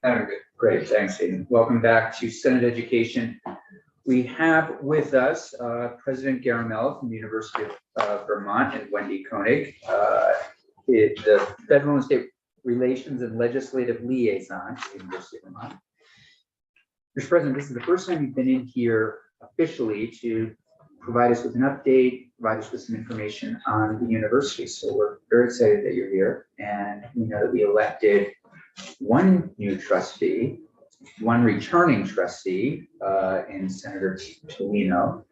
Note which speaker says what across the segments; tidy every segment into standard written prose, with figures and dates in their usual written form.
Speaker 1: Good. Great, thanks, Aidan. Welcome back to Senate Education. We have with us President Garamella from the University of Vermont and Wendy Koenig, the Federal and State Relations and Legislative Liaison to the University of Vermont. Mr. President, this is the first time you've been in here officially to provide us with an update, provide us with some information on the university. So we're very excited that you're here. And we know that we elected one new trustee, one returning trustee in Senator Tolino,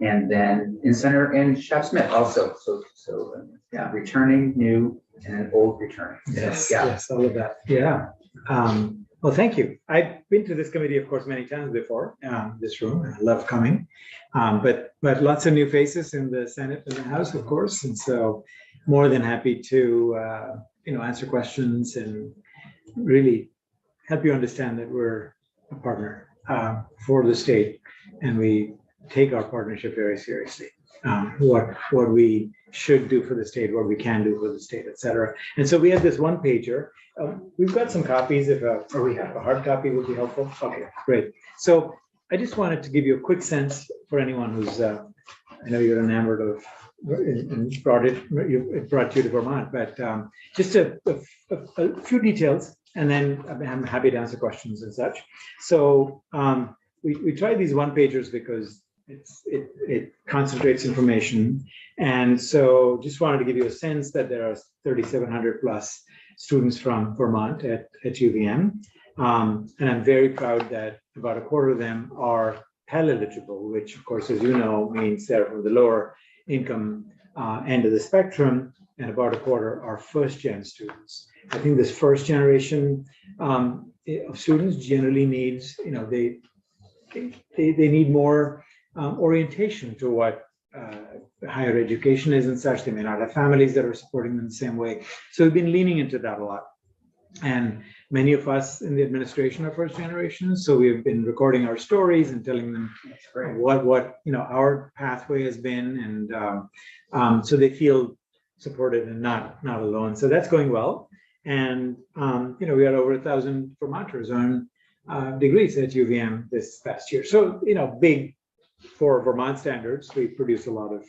Speaker 1: and then in Senator Shep Smith also. So yeah, returning, new, and an old returning.
Speaker 2: Yes,
Speaker 1: yeah.
Speaker 2: Yes, all of that. Yeah. Well, thank you. I've been to this committee, of course, many times before, this room. I love coming, but lots of new faces in the Senate and the House, of course, and so more than happy to answer questions and really help you understand that we're a partner for the state, and we take our partnership very seriously. What we should do for the state, what we can do for the state, et cetera. And so we have this one pager. We've got some copies or we have a hard copy would be helpful. Okay, great. So I just wanted to give you a quick sense for anyone who's, I know you're enamored of and it brought you to Vermont, but just a few details, and then I'm happy to answer questions and such. So we tried these one pagers because it concentrates information, and so just wanted to give you a sense that there are 3,700 plus students from Vermont at UVM, and I'm very proud that about a quarter of them are Pell eligible, which of course, as you know, means they're from the lower income end of the spectrum, and about a quarter are first-gen students. I think this first generation of students generally needs, they need more orientation to what higher education is and such. They may not have families that are supporting them the same way. So we've been leaning into that a lot. And many of us in the administration are first generation, so we've been recording our stories and telling them what our pathway has been, and so they feel supported and not alone. So that's going well. And we had over 1,000 Vermonters earn degrees at UVM this past year. So big for Vermont standards. We produce a lot of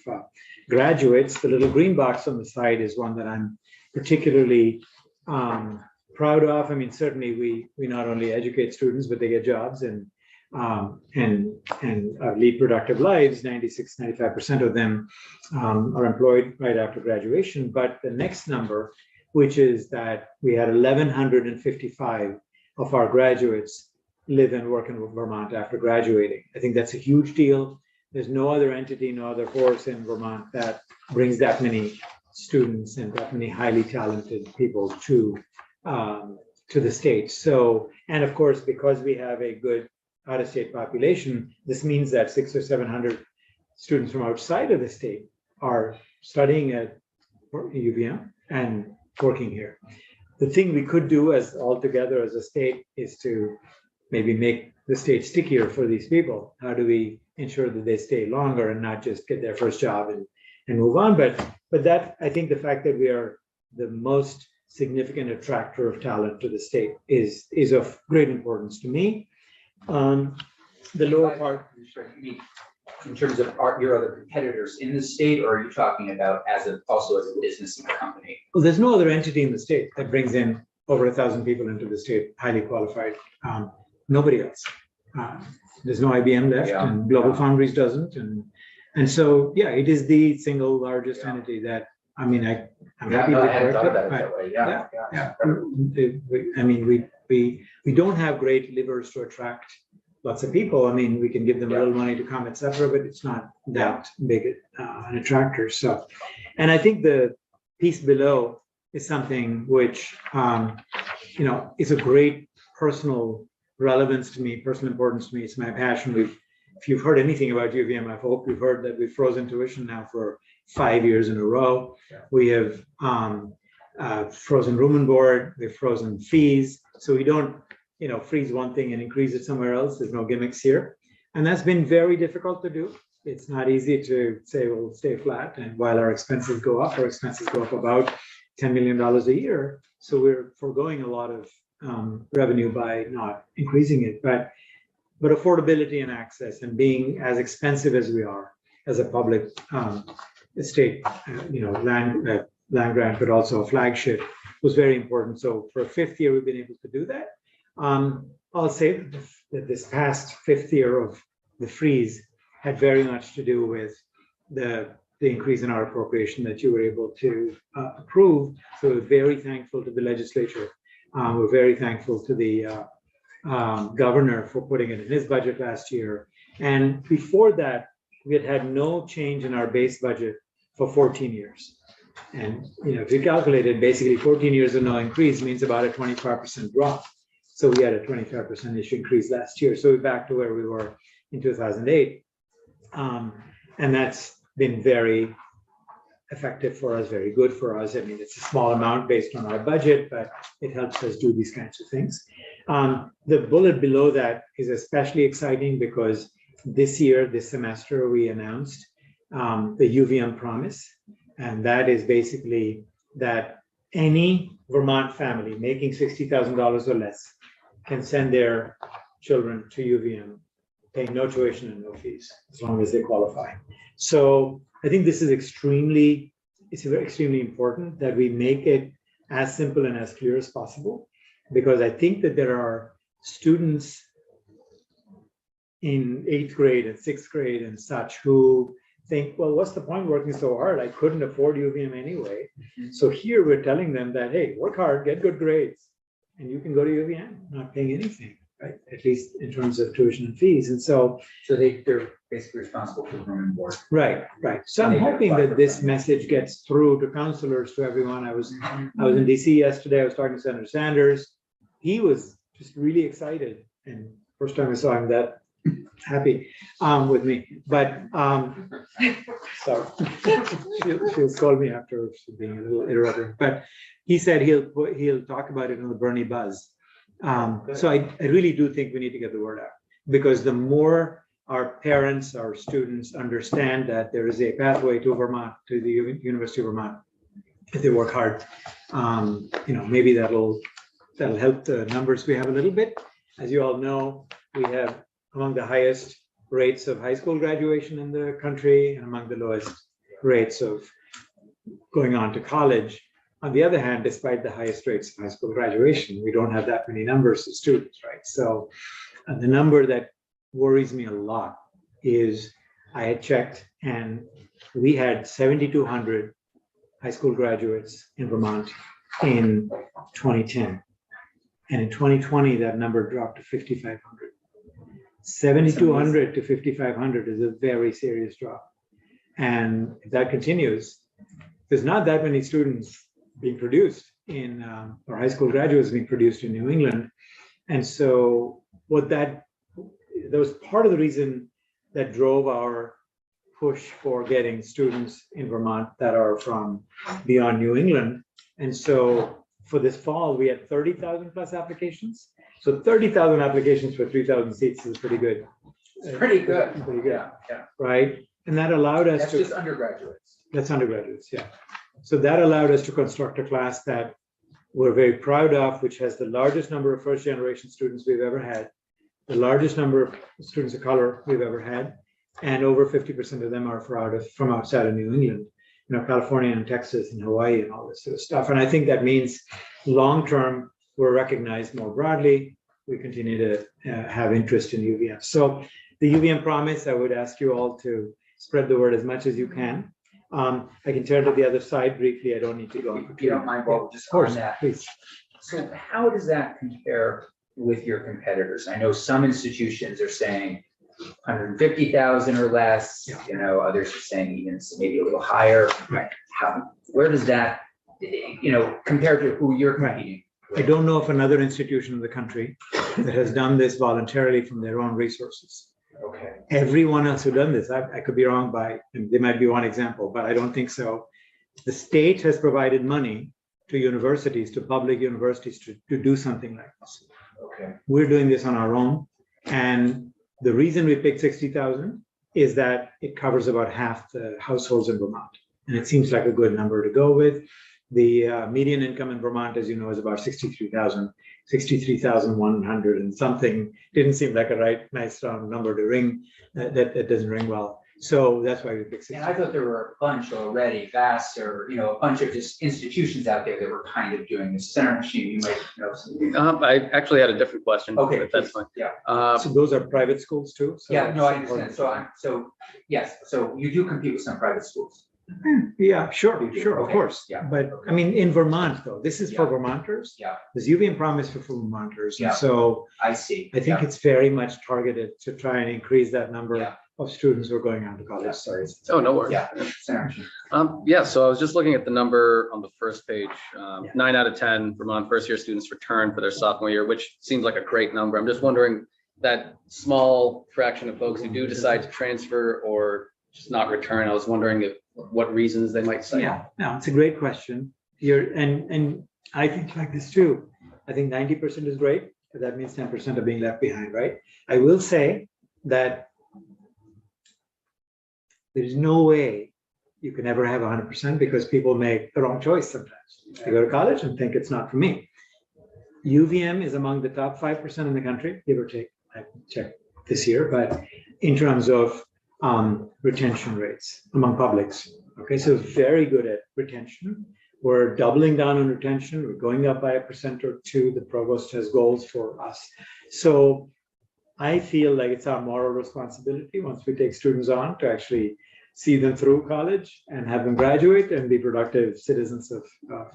Speaker 2: graduates. The little green box on the side is one that I'm particularly proud of. I mean, certainly we not only educate students, but they get jobs and lead productive lives. 95% of them are employed right after graduation. But the next number, which is that we had 1,155 of our graduates live and work in Vermont after graduating. I think that's a huge deal. There's no other entity, no other force in Vermont that brings that many students and that many highly talented people to the state. So, and of course, because we have a good out-of-state population, this means that 600 or 700 students from outside of the state are studying at UVM and working here. The thing we could do as altogether as a state is to maybe make the state stickier for these people. How do we ensure that they stay longer and not just get their first job and move on? But that, I think the fact that we are the most significant attractor of talent to the state is of great importance to me. The lower part.
Speaker 1: In terms of your other competitors in the state, or are you talking about also as a business and a company?
Speaker 2: Well, there's no other entity in the state that brings in over 1,000 people into the state, highly qualified. Nobody else. There's no IBM left, and Global Foundries doesn't, and so it is the single largest entity that. I mean, I'm happy to correct it. I mean, we don't have great levers to attract lots of people. I mean, we can give them a little money to come, etc., but it's not that big an attractor. So, and I think the piece below is something which, is a great personal relevance to me, personal importance to me. It's my passion. If you've heard anything about UVM, I hope you've heard that we've frozen tuition now for 5 years in a row. We have frozen room and board. We've frozen fees. So we don't, freeze one thing and increase it somewhere else. There's no gimmicks here. And that's been very difficult to do. It's not easy to say, we'll stay flat. And while our expenses go up, about $10 million a year. So we're foregoing a lot of revenue by not increasing it, but affordability and access and being as expensive as we are as a public estate, land grant, but also a flagship was very important. So for a fifth year, we've been able to do that. I'll say that this past fifth year of the freeze had very much to do with the increase in our appropriation that you were able to approve. So we're very thankful to the legislature. We're very thankful to the governor for putting it in his budget last year. And before that, we had no change in our base budget for 14 years. And if you calculate it, basically 14 years of no increase means about a 25% drop. So we had a 25% increase last year. So we're back to where we were in 2008. And that's been very effective for us, very good for us. I mean, it's a small amount based on our budget, but it helps us do these kinds of things. The bullet below that is especially exciting because this year, this semester, we announced the UVM promise. And that is basically that any Vermont family making $60,000 or less can send their children to UVM, paying no tuition and no fees, as long as they qualify. So I think this is extremely important that we make it as simple and as clear as possible, because I think that there are students in 8th grade and 6th grade and such who think, well, what's the point working so hard? I couldn't afford UVM anyway. So here we're telling them that, hey, work hard, get good grades, and you can go to UVM, not paying anything, right? At least in terms of tuition and fees. And so
Speaker 1: they're basically responsible for the room and board.
Speaker 2: Right. So I'm hoping that this message gets through to counselors, to everyone. I was in DC yesterday. I was talking to Senator Sanders. He was just really excited, and first time I saw him that happy with me. But so she'll call me after being a little irreverent. But he said he'll talk about it on the Bernie Buzz. So I really do think we need to get the word out, because the more our parents, our students understand that there is a pathway to Vermont, to the University of Vermont, if they work hard, maybe that'll help the numbers we have a little bit. As you all know, we have among the highest rates of high school graduation in the country and among the lowest rates of going on to college. On the other hand, despite the highest rates of high school graduation, we don't have that many numbers of students, right? So the number that worries me a lot is I had checked and we had 7,200 high school graduates in Vermont in 2010. And in 2020, that number dropped to 5,500. 7,200 to 5,500 is a very serious drop. And if that continues, there's not that many students being produced in, or high school graduates being produced in New England. And so that was part of the reason that drove our push for getting students in Vermont that are from beyond New England. And so for this fall, we had 30,000 plus applications. So 30,000 applications for 3,000 seats is pretty good.
Speaker 1: Pretty good.
Speaker 2: Yeah. Right. And that allowed us
Speaker 1: That's just undergraduates.
Speaker 2: That's undergraduates, yeah. So that allowed us to construct a class that we're very proud of, which has the largest number of first generation students we've ever had, the largest number of students of color we've ever had, and over 50% of them are from outside of New England, California and Texas and Hawaii and all this sort of stuff. And I think that means long-term, we're recognized more broadly. We continue to have interest in UVM. So the UVM promise, I would ask you all to spread the word as much as you can. I can turn to the other side briefly. I don't need to go.
Speaker 1: If you don't mind, well, just on that.
Speaker 2: Please.
Speaker 1: So how does that compare with your competitors? I know some institutions are saying 150,000 or less, others are saying even maybe a little higher.
Speaker 2: Right.
Speaker 1: Where does that, compare to who you're competing with?
Speaker 2: I don't know of another institution in the country that has done this voluntarily from their own resources.
Speaker 1: Okay.
Speaker 2: Everyone else who done this, I could be wrong there might be one example, but I don't think so. The state has provided money to universities, to public universities to do something like this.
Speaker 1: Okay.
Speaker 2: We're doing this on our own. And the reason we picked 60,000 is that it covers about half the households in Vermont. And it seems like a good number to go with. The median income in Vermont, as you know, is about 63,100 and something. Didn't seem like a nice round number to ring. That doesn't ring well. So that's why we picked 60.
Speaker 1: And I thought there were a bunch already, vast, or, a bunch of just institutions out there that were kind of doing this. Senator Machine, you might know something.
Speaker 3: I actually had a different question.
Speaker 1: Okay,
Speaker 3: but that's
Speaker 1: please.
Speaker 3: fine.
Speaker 1: Yeah.
Speaker 2: So those are private schools too? So
Speaker 1: Yeah, no, I
Speaker 2: that's
Speaker 1: understand.
Speaker 2: important.
Speaker 1: So yes, so you do compete with some private schools.
Speaker 2: Yeah, sure,
Speaker 1: You do,
Speaker 2: sure, of
Speaker 1: okay.
Speaker 2: course.
Speaker 1: Yeah.
Speaker 2: But I mean, in Vermont though, this is for
Speaker 1: Yeah.
Speaker 2: Vermonters.
Speaker 1: Yeah,
Speaker 2: There's UVM promise for Vermonters. And
Speaker 1: Yeah.
Speaker 2: so
Speaker 1: I see.
Speaker 2: I think it's very much targeted to try and increase that number
Speaker 1: Yeah.
Speaker 2: of students who are going on to college.
Speaker 1: Yeah.
Speaker 2: Sorry.
Speaker 3: Oh, no worries.
Speaker 1: Yeah, Senator Machine.
Speaker 3: Yeah, so I was just looking at the number on the first page.
Speaker 2: Yeah.
Speaker 3: 9 out of 10 Vermont first-year students return for their sophomore year, which seems like a great number. I'm just wondering that small fraction of folks who do decide to transfer or just not return. I was wondering what reasons they might cite.
Speaker 2: Yeah, no, it's a great question. And I think like this too. I think 90% is great, but that means 10% are being left behind, right? I will say that there's no way you can ever have 100% because people make the wrong choice sometimes. They go to college and think it's not for me. UVM is among the top 5% in the country, give or take. I checked this year, but in terms of retention rates among publics. Okay, so very good at retention. We're doubling down on retention. We're going up by 1% or 2%. The provost has goals for us. So I feel like it's our moral responsibility once we take students on to actually see them through college and have them graduate and be productive citizens of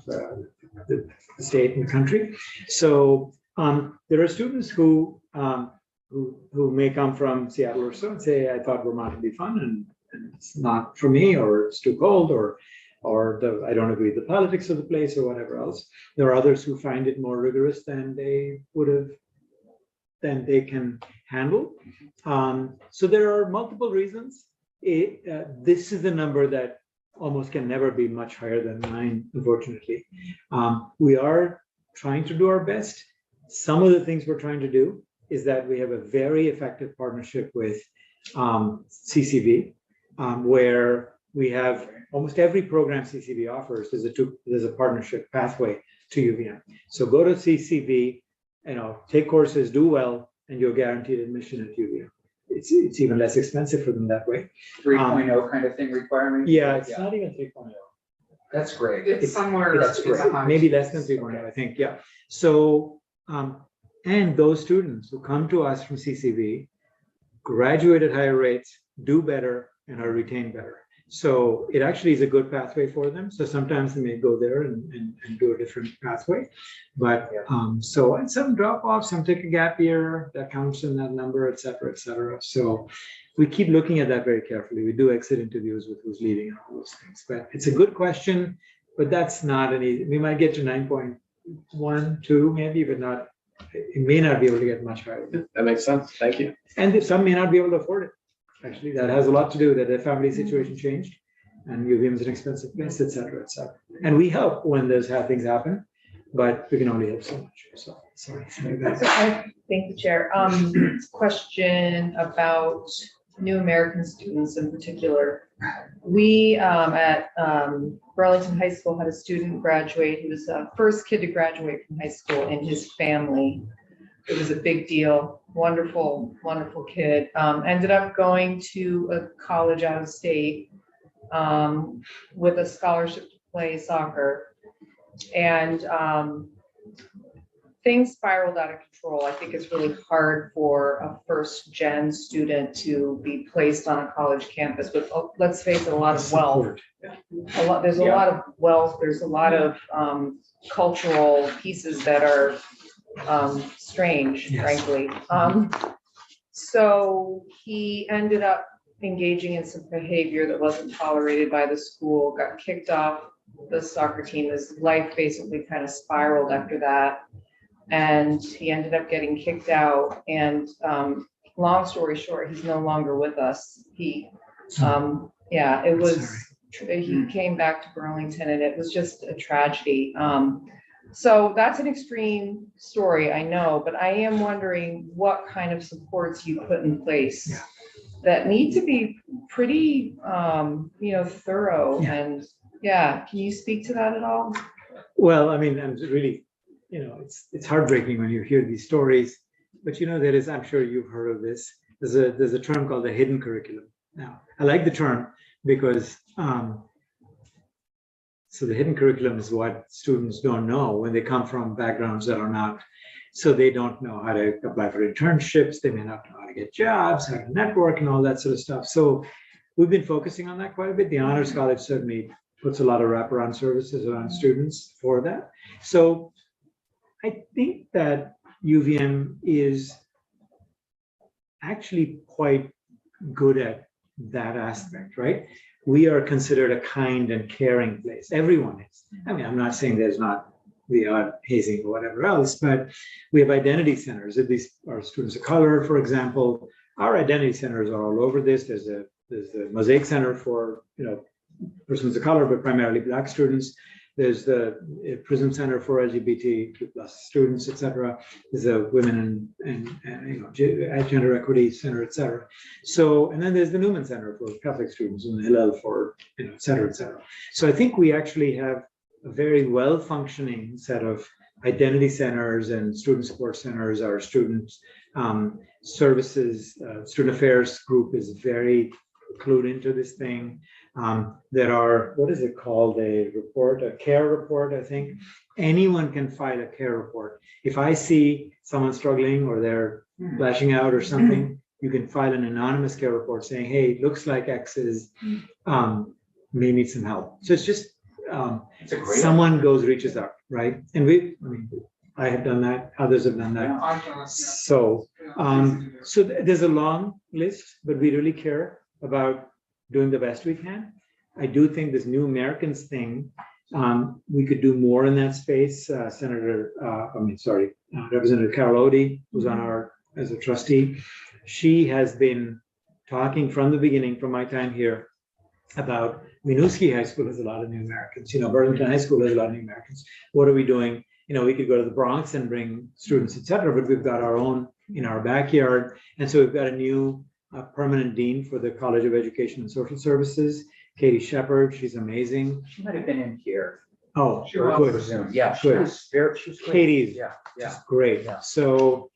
Speaker 2: the state and the country. So there are students who may come from Seattle or so and say, I thought Vermont would be fun and it's not for me, or it's too cold, or I don't agree with the politics of the place or whatever else. There are others who find it more rigorous than they can handle. So there are multiple reasons. This is a number that almost can never be much higher than 9, unfortunately. We are trying to do our best. Some of the things we're trying to do is that we have a very effective partnership with CCV, where we have almost every program CCV offers. There's a partnership pathway to UVM. So go to CCV, take courses, do well, and you're guaranteed admission at UVM. It's even less expensive for them that way.
Speaker 1: 3.0 kind of thing requirement?
Speaker 2: Yeah, it's not even 3.0.
Speaker 1: That's great.
Speaker 4: It's somewhere.
Speaker 2: That's
Speaker 4: it's
Speaker 2: great.
Speaker 4: a high-
Speaker 2: Maybe less than 3.0, I think. Yeah. So, and those students who come to us from CCV graduate at higher rates, do better, and are retained better. So it actually is a good pathway for them. So sometimes they may go there and do a different pathway. But so, and some drop off, some take a gap year, that counts in that number, et cetera, et cetera. So we keep looking at that very carefully. We do exit interviews with who's leading and all those things. But it's a good question, but that's not an easy, we might get to 9.1, 2 maybe, but not, it may not be able to get much higher.
Speaker 3: That makes sense. Thank you.
Speaker 2: And some may not be able to afford it. Actually, that has a lot to do that their family situation changed and UVM is an expensive place, et cetera, et cetera. And we help when those things happen, but we can only help so much. So, sorry.
Speaker 4: That's okay. Thank you, Chair. Question about new American students in particular. We at Burlington High School had a student graduate. He was the first kid to graduate from high school in his family. It was a big deal. Wonderful, wonderful kid. Ended up going to a college out of state with a scholarship to play soccer. And things spiraled out of control. I think it's really hard for a first gen student to be placed on a college campus with, let's face it, a lot of wealth. There's a lot of wealth. There's a lot of cultural pieces that are strange,
Speaker 2: Yes.
Speaker 4: frankly. So he ended up engaging in some behavior that wasn't tolerated by the school, got kicked off the soccer team. His life basically kind of spiraled after that. And he ended up getting kicked out. And long story short, he's no longer with us. He, it was, he came back to Burlington and it was just a tragedy. So that's an extreme story, I know, but I am wondering what kind of supports you put in place that need to be pretty, thorough
Speaker 2: Yeah.
Speaker 4: and Yeah, can you speak to that at all?
Speaker 2: Well, I mean, I'm really, it's heartbreaking when you hear these stories, but there is, I'm sure you've heard of this. There's a term called the hidden curriculum. Now, I like the term because so the hidden curriculum is what students don't know when they come from backgrounds that are not. So they don't know how to apply for internships. They may not know how to get jobs, how to network, and all that sort of stuff. So we've been focusing on that quite a bit. The Honors College certainly puts a lot of wraparound services around students for that. So I think that UVM is actually quite good at that aspect, right? We are considered a kind and caring place. Everyone is. I mean, I'm not saying there's not the odd hazing or whatever else, but we have identity centers. At least our students of color, for example, our identity centers are all over this. There's the Mosaic Center for persons of color, but primarily Black students. There's the Prism Center for LGBTQ plus students, et cetera. There's a Women and Gender Equity Center, et cetera. So, and then there's the Newman Center for Catholic students and the Hillel for, et cetera, et cetera. So I think we actually have a very well-functioning set of identity centers and student support centers. Our student services, student affairs group is very clued into this thing. There are, what is it called? A care report, I think. Anyone can file a care report. If I see someone struggling or they're flashing out or something, you can file an anonymous care report saying, hey, looks like X is, may need some help. So it's just, someone reaches out, right? And I have done that, others have done that. So, there's a long list, but we really care about doing the best we can. I do think this New Americans thing, we could do more in that space. Representative Carol Odie, who's on as a trustee, she has been talking from the beginning, from my time here, about Winooski High School has a lot of New Americans. Burlington High School has a lot of New Americans. What are we doing? We could go to the Bronx and bring students, et cetera, but we've got our own in our backyard. And so we've got a new permanent dean for the College of Education and Social Services, Katie Shepard. She's amazing.
Speaker 1: She might have been in here.
Speaker 2: Oh,
Speaker 1: Good. Yeah, she
Speaker 2: Good.
Speaker 1: was great.
Speaker 2: Katie's
Speaker 1: Yeah.
Speaker 2: great.
Speaker 1: Yeah.
Speaker 2: So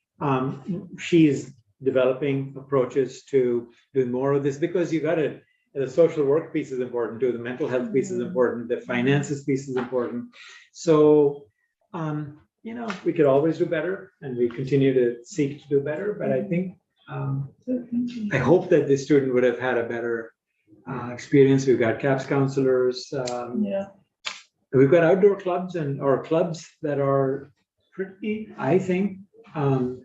Speaker 2: she's developing approaches to doing more of this, because the social work piece is important too, the mental health piece is important, the finances piece is important. So, we could always do better, and we continue to seek to do better, but I think I hope that the student would have had a better experience. We've got CAPS counselors. We've got outdoor clubs or clubs that are pretty, I think,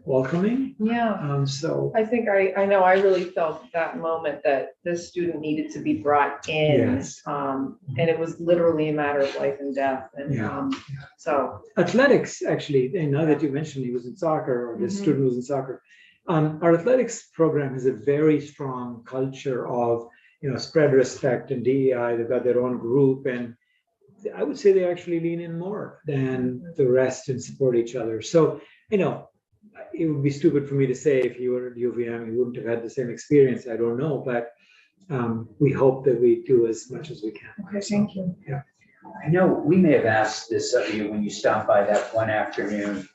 Speaker 2: welcoming.
Speaker 4: Yeah.
Speaker 2: So
Speaker 4: I think I know I really felt that moment that this student needed to be brought in.
Speaker 2: Yes.
Speaker 4: And it was literally a matter of life and death. And so
Speaker 2: athletics, actually, and now that you mentioned he was in soccer, or this student was in soccer, our athletics program has a very strong culture of spread respect and DEI. They've got their own group, and I would say they actually lean in more than the rest and support each other. So it would be stupid for me to say if you were at UVM, you wouldn't have had the same experience. I don't know, but we hope that we do as much as we can.
Speaker 4: okay, thank you.
Speaker 2: Yeah.
Speaker 1: I know we may have asked this of you when you stopped by that one afternoon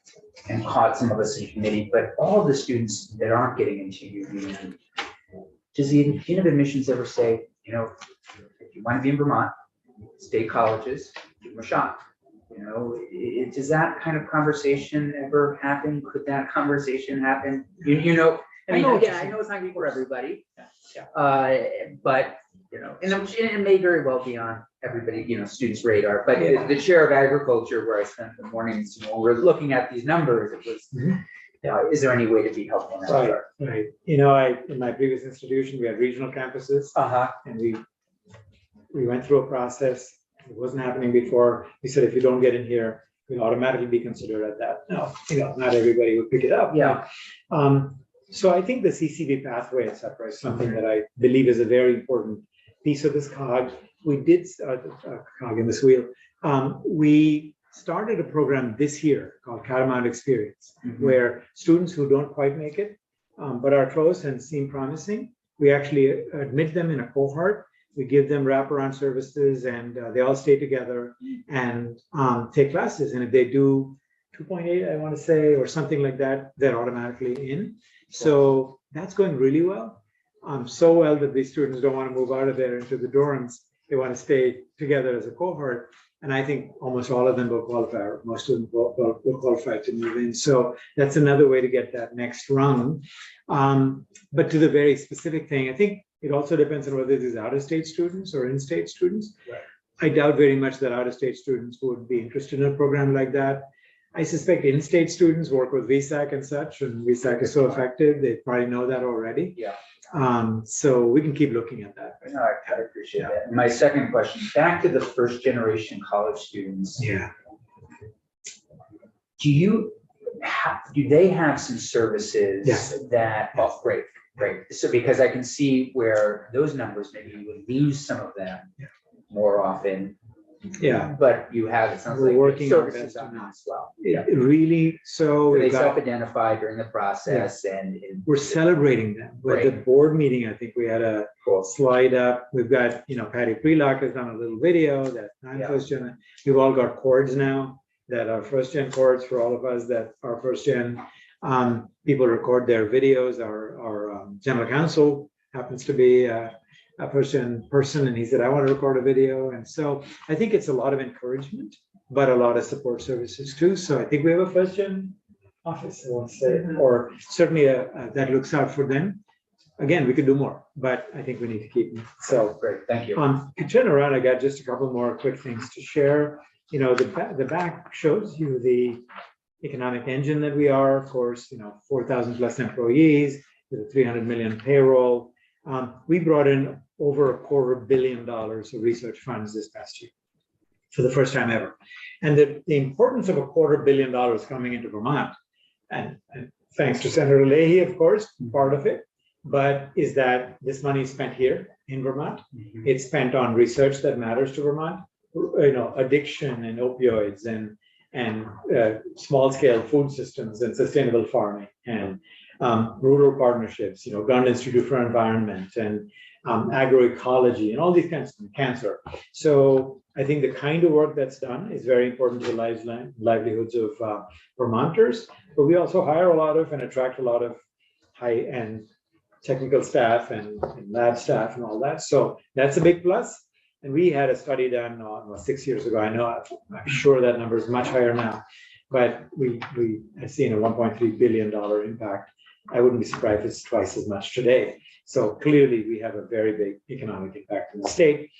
Speaker 1: and caught some of us in committee, but all the students that aren't getting into UVM, does the Dean of Admissions ever say, if you want to be in Vermont, state colleges, give them a shot? Does that kind of conversation ever happen? Could that conversation happen? I know it's not good for everybody. But and it may very well be on everybody, students' radar. But the chair of agriculture, where I spent the mornings, when we're looking at these numbers, it was, is there any way to be helpful in that regard?
Speaker 2: Right. In my previous institution, we had regional campuses, and we went through a process. It wasn't happening before. We said, if you don't get in here, you'll automatically be considered at that. No, not everybody would pick it up.
Speaker 1: Yeah.
Speaker 2: So I think the CCV pathway, et cetera, is something that I believe is a very important piece of this cog. We did cog in this wheel. We started a program this year called Catamount Experience, where students who don't quite make it, but are close and seem promising, we actually admit them in a cohort we give them wraparound services, and they all stay together and take classes. And if they do 2.8, I want to say, or something like that, they're automatically in. So that's going really well. So well that these students don't want to move out of there into the dorms. They want to stay together as a cohort. And I think almost all of them will qualify, or most of them will qualify to move in. So that's another way to get that next rung. But to the very specific thing, I think it also depends on whether these out-of-state students or in-state students.
Speaker 1: Right.
Speaker 2: I doubt very much that out-of-state students would be interested in a program like that. I suspect in-state students work with VSAC and such, and VSAC is so effective, they probably know that already.
Speaker 1: Yeah.
Speaker 2: So we can keep looking at that.
Speaker 1: No, I appreciate that. And my second question, back to the first generation college students.
Speaker 2: Yeah.
Speaker 1: Do they have some services
Speaker 2: Yes.
Speaker 1: that, oh, great. So because I can see where those numbers, maybe you would lose some of them more often.
Speaker 2: Yeah.
Speaker 1: But you have, it sounds
Speaker 2: We're
Speaker 1: like,
Speaker 2: working our
Speaker 1: services
Speaker 2: best
Speaker 1: on
Speaker 2: on
Speaker 1: that as well.
Speaker 2: It really, so
Speaker 1: They
Speaker 2: we've got,
Speaker 1: self-identify during the process and.
Speaker 2: we're celebrating them. With the
Speaker 1: Great.
Speaker 2: board meeting, I think we had a
Speaker 1: Cool.
Speaker 2: slide up. We've got, Patty Prelock has done a little video that I'm
Speaker 1: Yeah.
Speaker 2: first gen. We've all got cords now that are first gen cords for all of us that are first gen. People record their videos. Our general counsel happens to be a first gen person, and he said, I want to record a video. And so I think it's a lot of encouragement, but a lot of support services too. So I think we have a first gen office, I want to say, or certainly that looks out for them. Again, we could do more, but I think we need to keep them. So
Speaker 1: Great, thank you.
Speaker 2: to turn around, I got just a couple more quick things to share. The back shows you the economic engine that we are, of course, 4,000 plus employees with a 300 million payroll. We brought in over $250 million of research funds this past year for the first time ever. And the importance of $250 million coming into Vermont, and thanks to Senator Leahy, of course, part of it, but is that this money is spent here in Vermont. It's spent on research that matters to Vermont, addiction and opioids and small-scale food systems and sustainable farming and rural partnerships, Garland Institute for Environment and agroecology and all these kinds of cancer. So I think the kind of work that's done is very important to the livelihoods of Vermonters, but we also hire a lot of and attract a lot of high-end technical staff and lab staff and all that. So that's a big plus. And we had a study done 6 years ago. I'm sure that number is much higher now, but we have seen a $1.3 billion impact. I wouldn't be surprised if it's twice as much today. So clearly we have a very big economic impact in the state.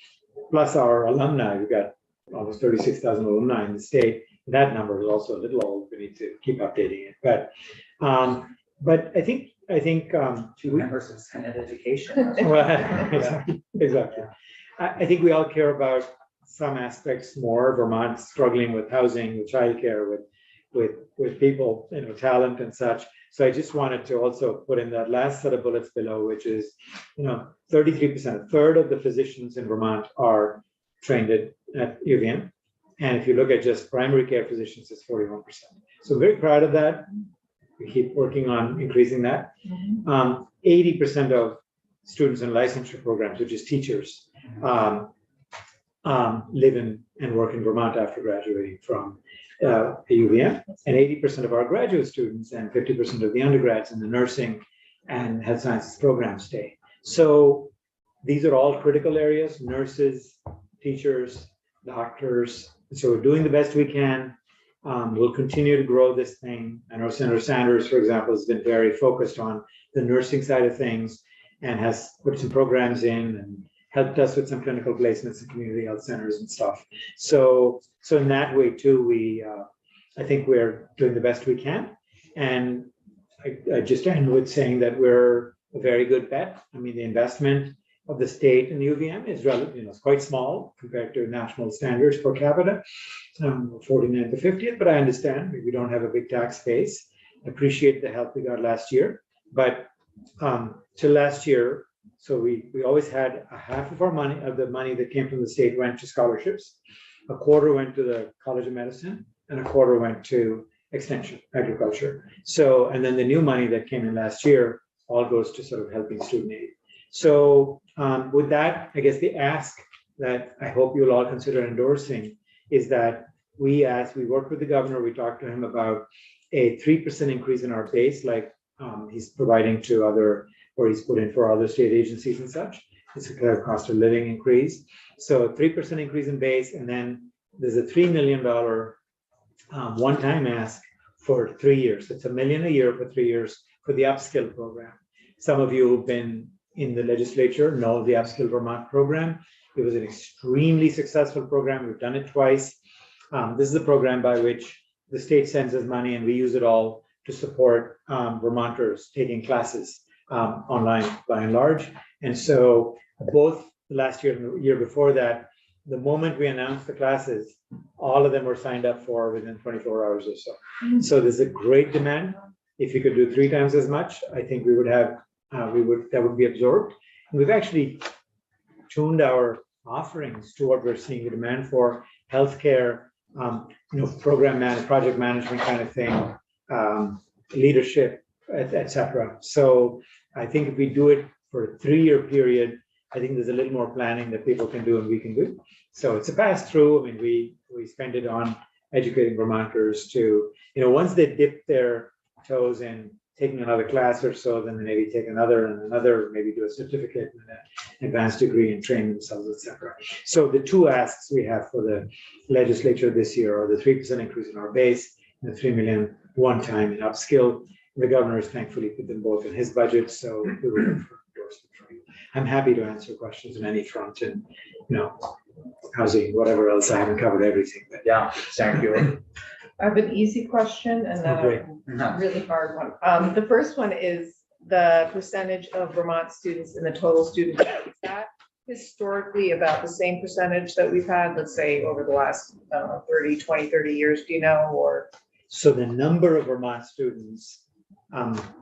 Speaker 2: Plus our alumni, we've got almost 36,000 alumni in the state. That number is also a little old. We need to keep updating it. But I think
Speaker 1: Two members of Senate Education.
Speaker 2: well, exactly. I think we all care about some aspects more. Vermont's struggling with housing, with childcare, with people, talent and such. So I just wanted to also put in that last set of bullets below, which is, 33%, a third of the physicians in Vermont are trained at UVM. And if you look at just primary care physicians, it's 41%. So very proud of that. We keep working on increasing that. 80% of students in licensure programs, which is teachers, live in and work in Vermont after graduating from UVM. And 80% of our graduate students and 50% of the undergrads in the nursing and health sciences program stay. So these are all critical areas: nurses, teachers, doctors. So we're doing the best we can. We'll continue to grow this thing. I know Senator Sanders, for example, has been very focused on the nursing side of things and has put some programs in and helped us with some clinical placements in community health centers and stuff. So in that way too, I think we're doing the best we can. And I just end with saying that we're a very good bet. I mean, the investment of the state in UVM is relatively, it's quite small compared to national standards per capita, 49th to 50th, but I understand we don't have a big tax base. I appreciate the help we got last year, but till last year, so we always had a half of our money, of the money that came from the state went to scholarships, a quarter went to the College of Medicine, and a quarter went to extension, agriculture. So, and then the new money that came in last year all goes to sort of helping student aid. So with that, I guess the ask that I hope you'll all consider endorsing is that we worked with the governor, we talked to him about a 3% increase in our base, like he's providing to other, or he's put in for other state agencies and such. It's a kind of cost of living increase. So 3% increase in base, and then there's a $3 million one-time ask for 3 years. It's $1 million a year for 3 years for the upskill program. Some of you who've been in the legislature know the Upskill Vermont program. It was an extremely successful program. We've done it twice. This is a program by which the state sends us money and we use it all to support Vermonters taking classes online by and large. And so both last year and the year before that, the moment we announced the classes, all of them were signed up for within 24 hours or so. So there's a great demand. If you could do 3 times as much, I think we would have, that would be absorbed. And we've actually tuned our offerings to what we're seeing the demand for: healthcare, program project management kind of thing, leadership, etc. So I think if we do it for a 3-year period, I think there's a little more planning that people can do and we can do. So it's a pass through. I mean, we spend it on educating Vermonters to, once they dip their toes in taking another class or so, then maybe take another and another, maybe do a certificate and an advanced degree and train themselves, etc. So the 2 asks we have for the legislature this year are the 3% increase in our base and the $3 million one-time in upskill. The governor has thankfully put them both in his budget, so we will look for endorsement from you. I'm happy to answer questions on any front, and housing, whatever else. I haven't covered everything, but
Speaker 1: Yeah, thank you.
Speaker 4: I have an easy question and then
Speaker 2: Okay.
Speaker 4: a really hard one. The first one is the percentage of Vermont students in the total student body. Is that historically about the same percentage that we've had, let's say, over the last 30 years, do you know, or?
Speaker 2: so the number of Vermont students,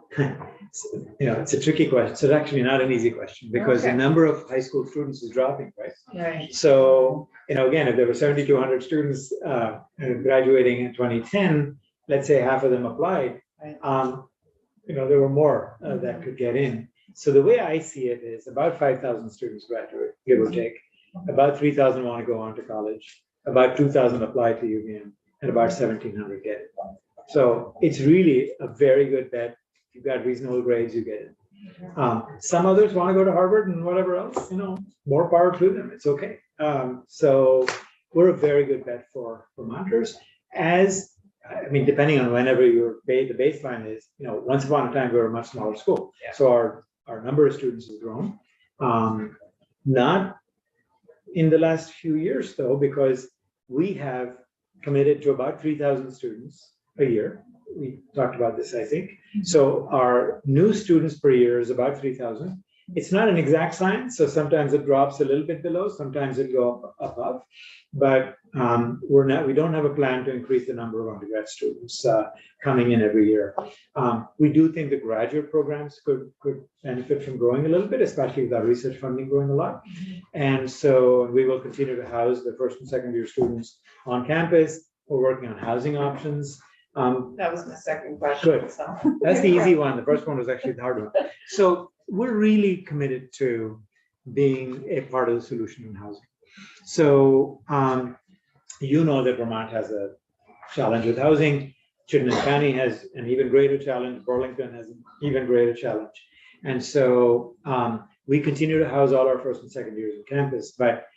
Speaker 2: it's a tricky question. It's actually not an easy question because the
Speaker 4: Okay.
Speaker 2: number of high school students is dropping, right?
Speaker 4: Right.
Speaker 2: So, again, if there were 7,200 students graduating in 2010, let's say half of them applied,
Speaker 4: Right.
Speaker 2: there were more that could get in. So the way I see it is about 5,000 students graduate, give or take. About 3,000 want to go on to college. About 2,000 apply to UVM, and about 1,700 get it. So it's really a very good bet. If you've got reasonable grades, you get it. Some others want to go to Harvard and whatever else, more power to them. It's okay. So we're a very good bet for Vermonters. Depending on whenever the baseline is, once upon a time, we were a much smaller school.
Speaker 1: Yeah.
Speaker 2: So our number of students has grown. Not in the last few years, though, because we have committed to about 3,000 students a year. We talked about this, I think. So our new students per year is about 3,000. It's not an exact science, so sometimes it drops a little bit below, sometimes it go up above. But we don't have a plan to increase the number of undergrad students coming in every year. We do think the graduate programs could benefit from growing a little bit, especially with our research funding growing a lot. And so we will continue to house the first and second year students on campus. We're working on housing options.
Speaker 4: That was my second question.
Speaker 2: Good.
Speaker 4: So.
Speaker 2: That's the easy one. The first one was actually the hard one. So we're really committed to being a part of the solution in housing. So that Vermont has a challenge with housing. Chittenden County has an even greater challenge. Burlington has an even greater challenge. And so we continue to house all our first and second years on campus, but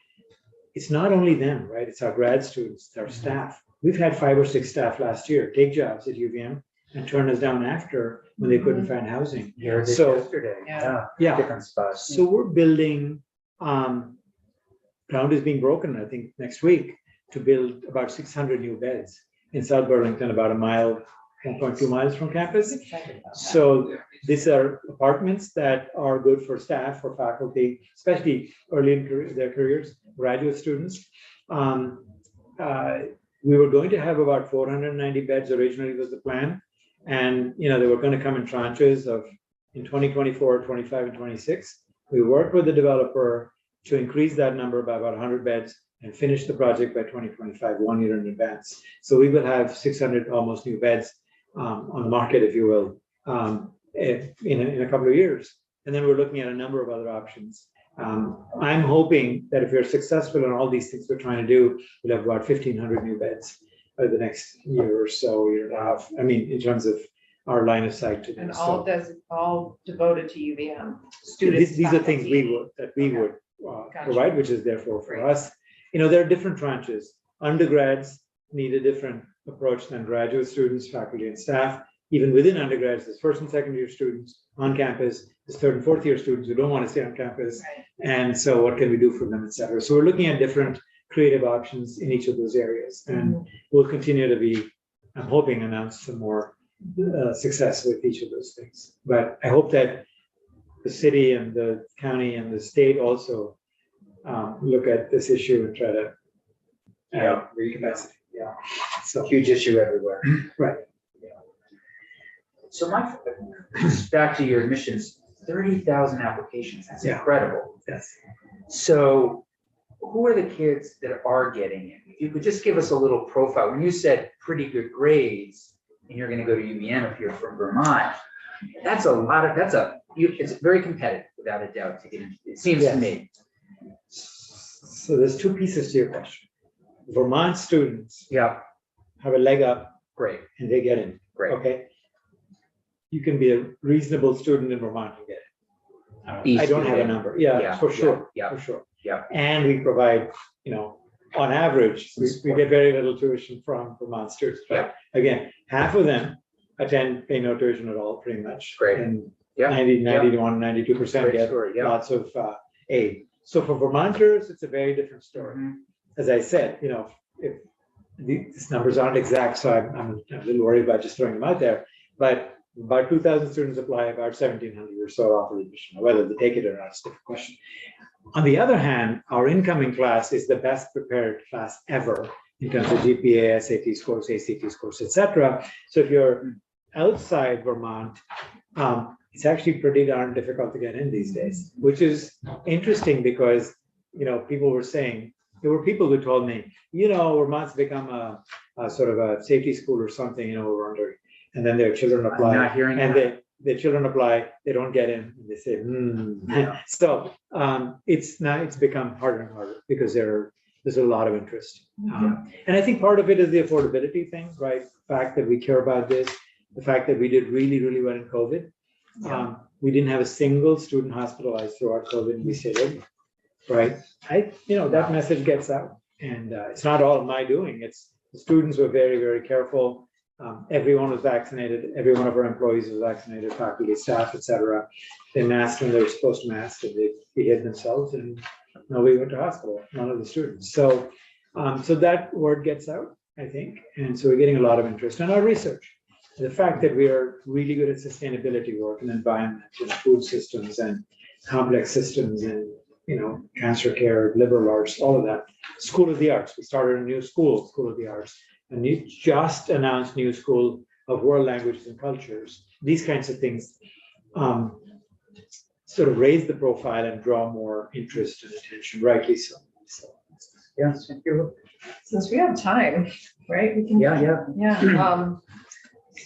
Speaker 2: it's not only them, right? It's our grad students, it's our staff. We've had 5 or 6 staff last year take jobs at UVM and turn us down after when they couldn't find housing.
Speaker 1: Here this
Speaker 2: So-
Speaker 1: yesterday.
Speaker 4: Yeah.
Speaker 1: Different spots.
Speaker 2: So we're building, ground is being broken, I think, next week to build about 600 new beds in South Burlington, about 1.2 miles from campus. So these are apartments that are good for staff, for faculty, especially early in their careers, graduate students. We were going to have about 490 beds originally was the plan. And, they were going to come in tranches of in 2024, 25, and 26. We worked with the developer to increase that number by about 100 beds and finish the project by 2025, 1 year in advance. So we will have 600 almost new beds on the market, if you will, in a couple of years. And then we're looking at a number of other options. I'm hoping that if we're successful in all these things we're trying to do, we'll have about 1,500 new beds by the next year or so, year and a half. I mean, in terms of our line of sight to
Speaker 4: And
Speaker 2: this.
Speaker 4: all devoted to UVM students.
Speaker 2: These are things we
Speaker 4: faculty.
Speaker 2: would
Speaker 4: Gotcha.
Speaker 2: provide, which is therefore for
Speaker 4: Great.
Speaker 2: us. You know, there are different tranches. Undergrads need a different approach than graduate students, faculty and staff. Even within undergrads, there's first and second year students on campus, there's third and fourth year students who don't want to stay on campus.
Speaker 4: Right.
Speaker 2: And so what can we do for them, et cetera. So we're looking at different creative options in each of those areas. And we'll continue to be, I'm hoping, announce some more success with each of those things. But I hope that the city and the county and the state also look at this issue and try to add capacity. Yeah. So
Speaker 1: Huge issue everywhere.
Speaker 2: right.
Speaker 1: So back to your admissions, 30,000 applications, that's
Speaker 2: Yeah.
Speaker 1: incredible.
Speaker 2: Yes.
Speaker 1: So who are the kids that are getting in? If you could just give us a little profile. When you said pretty good grades, and you're gonna go to UVM if you're from Vermont, that's a lot of, it's very competitive without a doubt to get in. It seems to
Speaker 2: Yes.
Speaker 1: me.
Speaker 2: So there's two pieces to your question. Vermont students
Speaker 1: Yeah,
Speaker 2: have a leg up
Speaker 1: great,
Speaker 2: and they get in.
Speaker 1: great.
Speaker 2: Okay. You can be a reasonable student in Vermont and get it.
Speaker 1: East
Speaker 2: I don't have a
Speaker 1: UVM.
Speaker 2: number. Yeah, for sure.
Speaker 1: Yeah,
Speaker 2: For sure.
Speaker 1: yeah.
Speaker 2: And we provide, on average, we get very little tuition from Vermont students. But again, half of them pay no tuition at all, pretty much.
Speaker 1: Great.
Speaker 2: And
Speaker 1: Yeah.
Speaker 2: 91, 92%
Speaker 1: Great
Speaker 2: get
Speaker 1: story, yeah.
Speaker 2: lots of aid. So for Vermonters, it's a very different story.
Speaker 1: Mhm.
Speaker 2: As I said, if these numbers aren't exact, so I'm a little worried about just throwing them out there, but about 2,000 students apply, about 1,700 or so offer admission. Whether they take it or not is a different question. On the other hand, our incoming class is the best prepared class ever in terms of GPA, SAT scores, ACT scores, etc. So if you're outside Vermont, it's actually pretty darn difficult to get in these days, which is interesting because, people were saying, there were people who told me, Vermont's become a sort of a safety school or something, we're wondering. And then their children apply.
Speaker 1: I'm not hearing
Speaker 2: and
Speaker 1: that.
Speaker 2: their children apply, they don't get in, and they say,
Speaker 1: Yeah.
Speaker 2: So it's become harder and harder because there's a lot of interest. And I think part of it is the affordability thing, right? The fact that we care about this, the fact that we did really, really well in COVID. We didn't have a single student hospitalized throughout COVID, and we stayed open, right? That message gets out, and it's not all my doing. It's the students were very, very careful. Everyone was vaccinated. Every one of our employees was vaccinated, faculty, staff, etc. They masked when they were supposed to mask, and they behaved themselves, and nobody went to hospital, none of the students. So that word gets out, I think, and so we're getting a lot of interest in our research. The fact that we are really good at sustainability work and environment and food systems and complex systems and cancer care, liberal arts, all of that. School of the Arts. We started a new school of the Arts. And you just announced new school of world languages and cultures. These kinds of things sort of raise the profile and draw more interest and attention, rightly so.
Speaker 1: Yes, thank you.
Speaker 4: Since we have time, right? We can.
Speaker 1: Yeah.
Speaker 4: Yeah.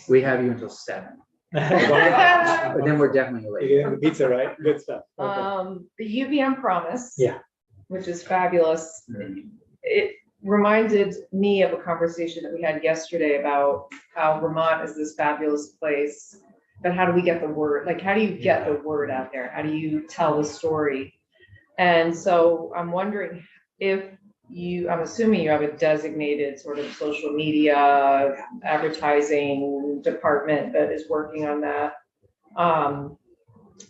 Speaker 1: We have you until 7, but then we're definitely late.
Speaker 2: Yeah, the pizza, right? Good stuff. Okay.
Speaker 4: The UVM promise.
Speaker 2: Yeah.
Speaker 4: Which is fabulous.
Speaker 1: Mhm.
Speaker 4: It reminded me of a conversation that we had yesterday about how Vermont is this fabulous place, but how do we get the word? Like, how do you get the word out there? How do you tell the story? And so I'm wondering if I'm assuming you have a designated sort of social media advertising department that is working on that.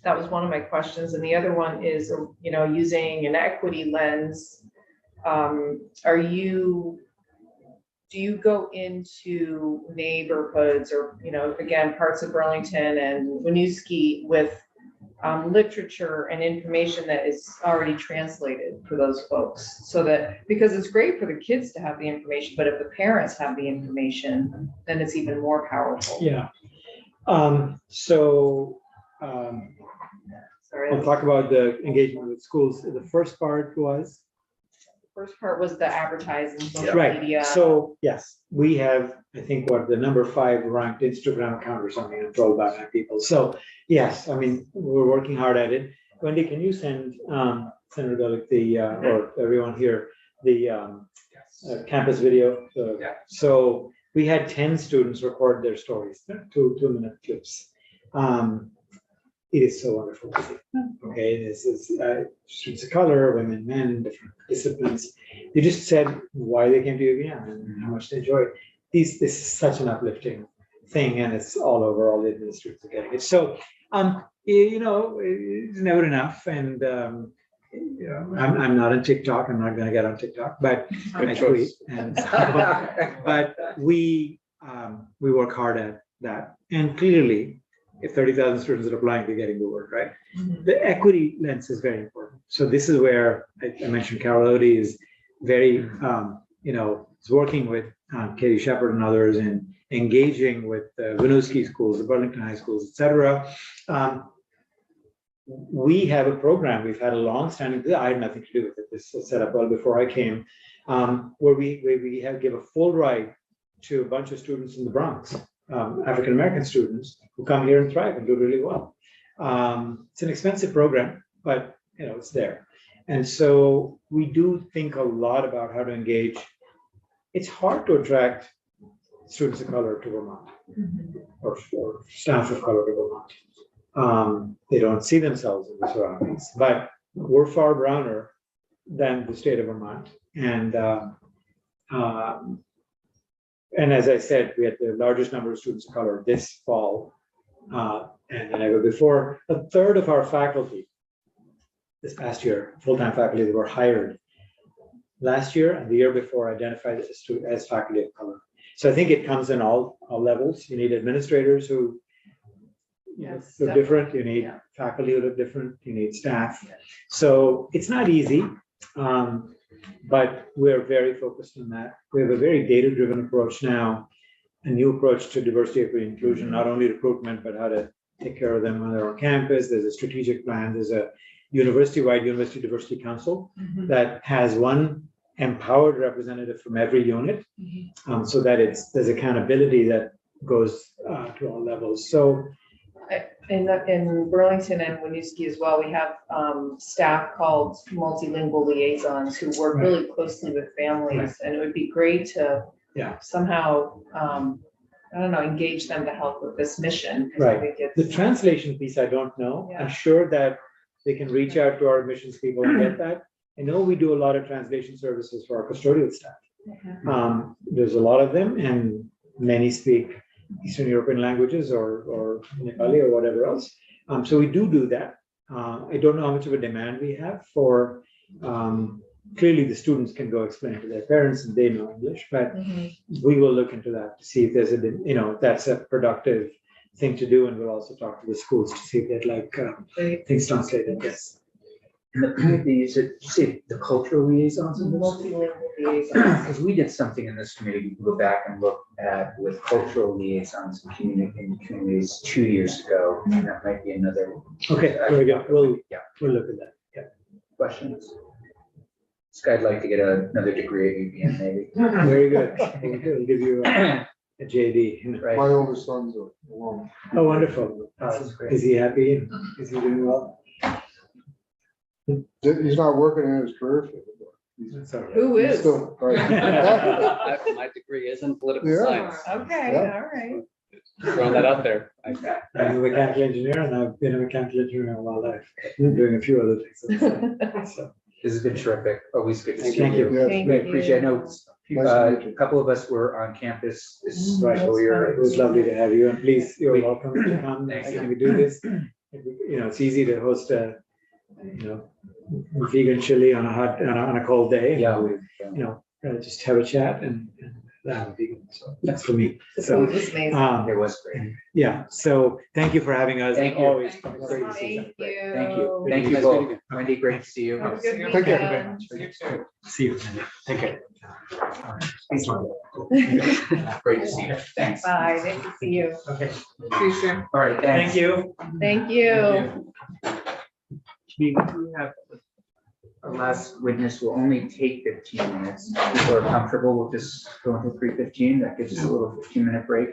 Speaker 4: That was one of my questions. And the other one is, using an equity lens. Do you go into neighborhoods or, again, parts of Burlington and Winooski with literature and information that is already translated for those folks? So that, because it's great for the kids to have the information, but if the parents have the information, then it's even more powerful.
Speaker 2: Yeah.
Speaker 4: Sorry.
Speaker 2: I'll talk about the engagement with schools. The first part was,
Speaker 4: first part was the advertising, social
Speaker 2: Right,
Speaker 4: media.
Speaker 2: so, yes, we have, I think, what, the number 5 ranked Instagram account or something, controlled by 9 people. So, yes, I mean, we're working hard at it. Wendy, can you send Senator Dolick or everyone here, the campus video?
Speaker 1: Yeah.
Speaker 2: So we had 10 students record their stories, 2-minute clips. It is so wonderful to see. Okay, this is students of color, women, men, different disciplines. They just said why they came to UVM and how much they enjoy it. This is such an uplifting thing, and it's all over. All the administrators are getting it. So, it's never enough. And I'm not on TikTok. I'm not going to get on TikTok, but I tweet. And but we work hard at that, and clearly, if 30,000 students are applying, they're getting the word right. The equity lens is very important. So this is where I mentioned Carol Odie is very, is working with Katie Shepard and others and engaging with the Winooski schools, the Burlington High schools, et cetera. We have a program, we've had a long-standing, I had nothing to do with it, this was set up well before I came, where we give a full ride to a bunch of students in the Bronx, African-American students who come here and thrive and do really well. It's an expensive program, but it's there. And so we do think a lot about how to engage. It's hard to attract students of color to Vermont or staff of color to Vermont. They don't see themselves in the surroundings, but we're far browner than the state of Vermont. And as I said, we had the largest number of students of color this fall than ever before. A third of our faculty this past year, full-time faculty that were hired last year and the year before, identified as faculty of color. So I think it comes in all levels. You need administrators who look different. You need faculty who look different. You need staff. So it's not easy. But we're very focused on that. We have a very data-driven approach now, a new approach to diversity, equity, inclusion, not only recruitment, but how to take care of them when they're on campus. There's a strategic plan. There's a university-wide University Diversity Council that has one empowered representative from every unit, so that there's accountability that goes to all levels. So
Speaker 4: in Burlington and Winooski as well, we have staff called multilingual liaisons who work really closely with families, and it would be great to somehow, engage them to help with this mission. I think it's,
Speaker 2: the translation piece, I don't know. I'm sure that they can reach out to our admissions people and get that. I know we do a lot of translation services for our custodial staff. There's a lot of them, and many speak Eastern European languages or Nepali or whatever else. So we do that. I don't know how much of a demand we have for, clearly the students can go explain to their parents and they know English, but we will look into that to see if there's that's a productive thing to do. And we'll also talk to the schools to see if they'd like things translated. Yes.
Speaker 1: The cultural liaisons involved?
Speaker 4: multilingual liaisons.
Speaker 1: Because we did something in this committee, we can go back and look at with cultural liaisons in communities 2 years ago. And that might be another.
Speaker 2: Okay, there we go. We'll look at that. Yeah.
Speaker 1: Questions? This guy'd like to get another degree at UVM, maybe.
Speaker 2: Very good. We'll give you a JD.
Speaker 1: Right.
Speaker 5: My oldest son's alone.
Speaker 2: Oh, wonderful.
Speaker 1: That's great.
Speaker 2: Is he happy? Is he doing well?
Speaker 5: He's not working in his career field.
Speaker 2: That's all right.
Speaker 4: Who
Speaker 5: He's
Speaker 4: is?
Speaker 5: still- right.
Speaker 3: My degree is in political
Speaker 5: Yeah.
Speaker 3: science.
Speaker 4: Okay,
Speaker 5: Yeah.
Speaker 4: all right.
Speaker 3: Throwing that out there.
Speaker 2: I'm a mechanical engineer, and I've been a mechanical engineer all my life. I'm doing a few other things. So,
Speaker 1: This has been terrific. Always good to see
Speaker 2: Thank you.
Speaker 5: Yeah.
Speaker 4: Thank
Speaker 1: We
Speaker 4: you.
Speaker 1: appreciate, I know
Speaker 5: Nice to meet you.
Speaker 1: a couple of us were on campus this
Speaker 2: Right.
Speaker 1: school year.
Speaker 2: It was lovely to have you, and please, you're welcome to come.
Speaker 1: Thank
Speaker 2: Can we do this? It's easy to host a, vegan chili on a cold day.
Speaker 1: Yeah.
Speaker 2: Just have a chat and have a vegan. So that's for me.
Speaker 4: The
Speaker 2: So,
Speaker 4: food was amazing.
Speaker 1: It was great.
Speaker 2: yeah. So thank you for having us.
Speaker 1: Thank you.
Speaker 2: Always
Speaker 4: Thank
Speaker 2: great to see you.
Speaker 4: you.
Speaker 1: Thank you. Thank you
Speaker 3: Nice
Speaker 1: both.
Speaker 3: meeting
Speaker 1: Wendy, great to see you.
Speaker 4: Have a good
Speaker 5: Thank you.
Speaker 4: weekend.
Speaker 2: See you. Take care.
Speaker 1: Great to see you. Thanks.
Speaker 4: Bye, nice to see you.
Speaker 2: Okay.
Speaker 1: All right, thanks.
Speaker 2: Thank you.
Speaker 4: Thank you.
Speaker 2: We have
Speaker 1: our last witness will only take 15 minutes. People are comfortable, we'll just go until 3:15. That gives us a little 15-minute break.